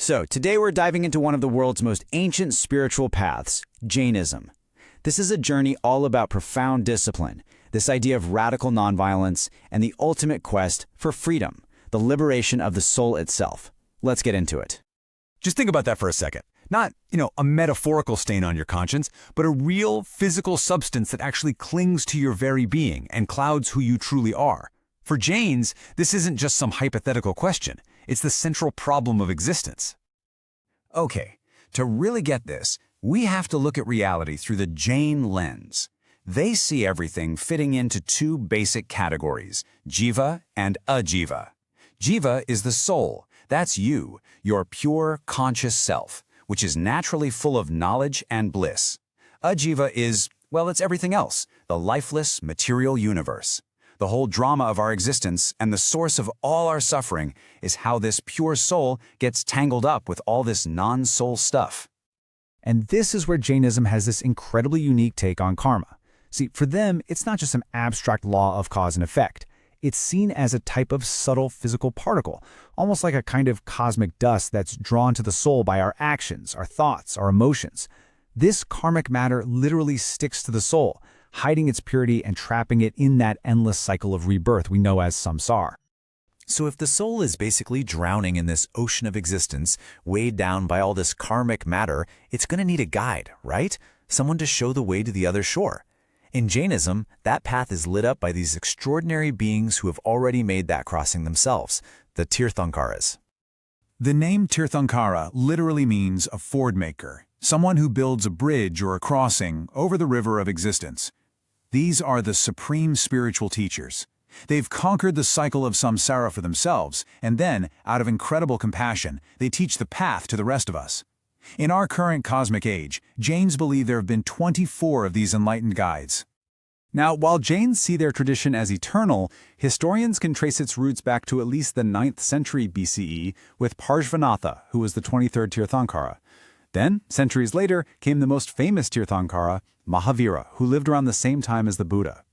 So today we're diving into one of the world's most ancient spiritual paths, Jainism. This is a journey all about profound discipline, this idea of radical nonviolence, and the ultimate quest for freedom, the liberation of the soul itself. Let's get into it. Just think about that for a second. Not, a metaphorical stain on your conscience, but a real physical substance that actually clings to your very being and clouds who you truly are. For Jains, this isn't just some hypothetical question. It's the central problem of existence. Okay, to really get this, we have to look at reality through the Jain lens. They see everything fitting into two basic categories, Jiva and Ajiva. Jiva is the soul. That's you, your pure, conscious self, which is naturally full of knowledge and bliss. Ajiva is, it's everything else, the lifeless, material universe. The whole drama of our existence and the source of all our suffering is how this pure soul gets tangled up with all this non-soul stuff. And this is where Jainism has this incredibly unique take on karma. See, for them, it's not just some abstract law of cause and effect. It's seen as a type of subtle physical particle, almost like a kind of cosmic dust that's drawn to the soul by our actions, our thoughts, our emotions. This karmic matter literally sticks to the soul, hiding its purity and trapping it in that endless cycle of rebirth we know as samsara. So if the soul is basically drowning in this ocean of existence, weighed down by all this karmic matter, it's going to need a guide, right? Someone to show the way to the other shore. In Jainism, that path is lit up by these extraordinary beings who have already made that crossing themselves, the Tirthankaras. The name Tirthankara literally means a ford maker, someone who builds a bridge or a crossing over the river of existence. These are the supreme spiritual teachers. They've conquered the cycle of samsara for themselves, and then, out of incredible compassion, they teach the path to the rest of us. In our current cosmic age, Jains believe there have been 24 of these enlightened guides. Now, while Jains see their tradition as eternal, historians can trace its roots back to at least the 9th century BCE with Parshvanatha, who was the 23rd Tirthankara. Then, centuries later, came the most famous Tirthankara, Mahavira, who lived around the same time as the Buddha.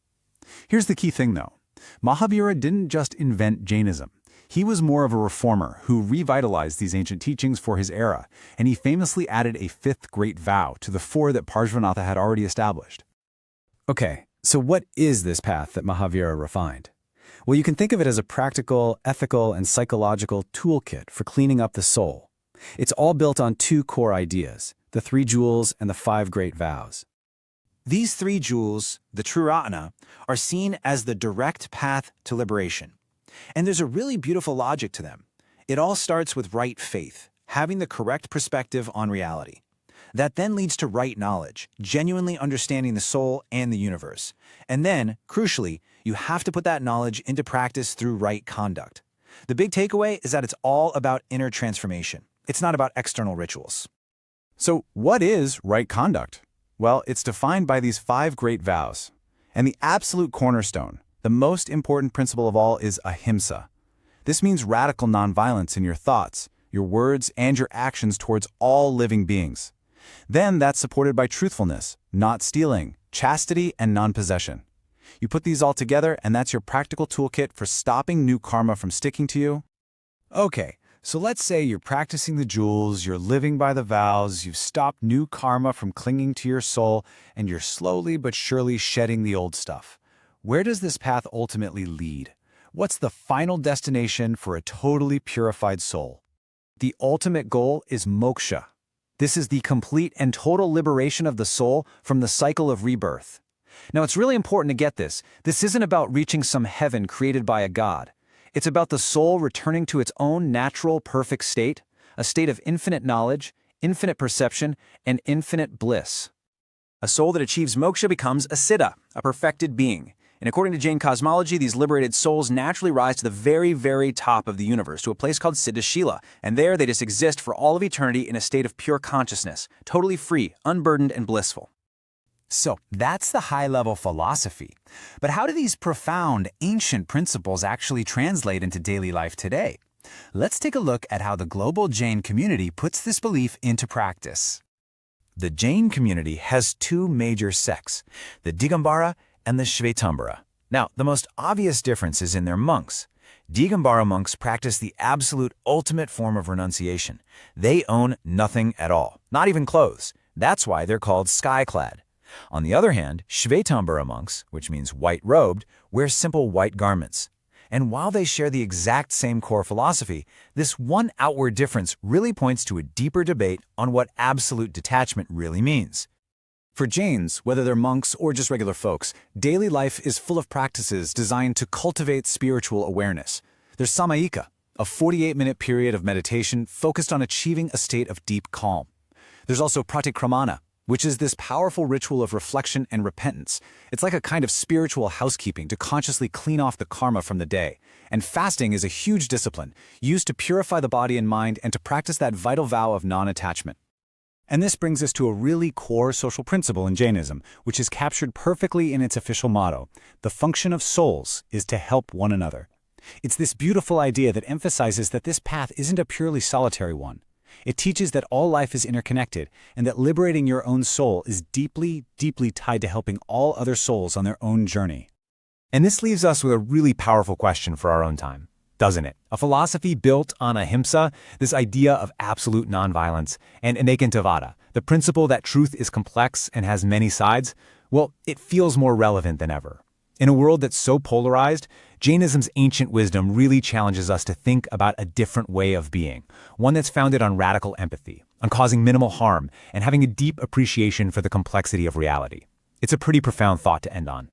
Here's the key thing, though. Mahavira didn't just invent Jainism. He was more of a reformer who revitalized these ancient teachings for his era, and he famously added a 5th great vow to the 4 that Parshvanatha had already established. Okay, so what is this path that Mahavira refined? Well, you can think of it as a practical, ethical, and psychological toolkit for cleaning up the soul. It's all built on 2 core ideas, the 3 jewels and the 5 great vows. These 3 jewels, the Triratna, are seen as the direct path to liberation. And there's a really beautiful logic to them. It all starts with right faith, having the correct perspective on reality. That then leads to right knowledge, genuinely understanding the soul and the universe. And then, crucially, you have to put that knowledge into practice through right conduct. The big takeaway is that it's all about inner transformation. It's not about external rituals. So what is right conduct? Well, it's defined by these 5 great vows. And the absolute cornerstone, the most important principle of all, is Ahimsa. This means radical nonviolence in your thoughts, your words, and your actions towards all living beings. Then that's supported by truthfulness, not stealing, chastity, and non-possession. You put these all together, and that's your practical toolkit for stopping new karma from sticking to you. Okay, so let's say you're practicing the jewels, you're living by the vows, you've stopped new karma from clinging to your soul, and you're slowly but surely shedding the old stuff. Where does this path ultimately lead? What's the final destination for a totally purified soul? The ultimate goal is Moksha. This is the complete and total liberation of the soul from the cycle of rebirth. Now, it's really important to get this. This isn't about reaching some heaven created by a god. It's about the soul returning to its own natural, perfect state, a state of infinite knowledge, infinite perception, and infinite bliss. A soul that achieves moksha becomes a siddha, a perfected being. And according to Jain cosmology, these liberated souls naturally rise to the very, very top of the universe, to a place called Siddhashila, and there they just exist for all of eternity in a state of pure consciousness, totally free, unburdened, and blissful. So that's the high-level philosophy. But how do these profound, ancient principles actually translate into daily life today? Let's take a look at how the global Jain community puts this belief into practice. The Jain community has 2 major sects, the Digambara and the Śvetāmbara. Now, the most obvious difference is in their monks. Digambara monks practice the absolute ultimate form of renunciation. They own nothing at all, not even clothes. That's why they're called sky-clad. On the other hand, Śvetāmbara monks, which means white-robed, wear simple white garments. And while they share the exact same core philosophy, this one outward difference really points to a deeper debate on what absolute detachment really means. For Jains, whether they're monks or just regular folks, daily life is full of practices designed to cultivate spiritual awareness. There's Samayika, a 48-minute period of meditation focused on achieving a state of deep calm. There's also Pratikramana, which is this powerful ritual of reflection and repentance. It's like a kind of spiritual housekeeping to consciously clean off the karma from the day. And fasting is a huge discipline, used to purify the body and mind and to practice that vital vow of non-attachment. And this brings us to a really core social principle in Jainism, which is captured perfectly in its official motto: the function of souls is to help one another. It's this beautiful idea that emphasizes that this path isn't a purely solitary one. It teaches that all life is interconnected and that liberating your own soul is deeply, deeply tied to helping all other souls on their own journey. And this leaves us with a really powerful question for our own time, doesn't it? A philosophy built on Ahimsa, this idea of absolute nonviolence, and Anekāntavāda, the principle that truth is complex and has many sides. Well, it feels more relevant than ever. In a world that's so polarized, Jainism's ancient wisdom really challenges us to think about a different way of being, one that's founded on radical empathy, on causing minimal harm, and having a deep appreciation for the complexity of reality. It's a pretty profound thought to end on.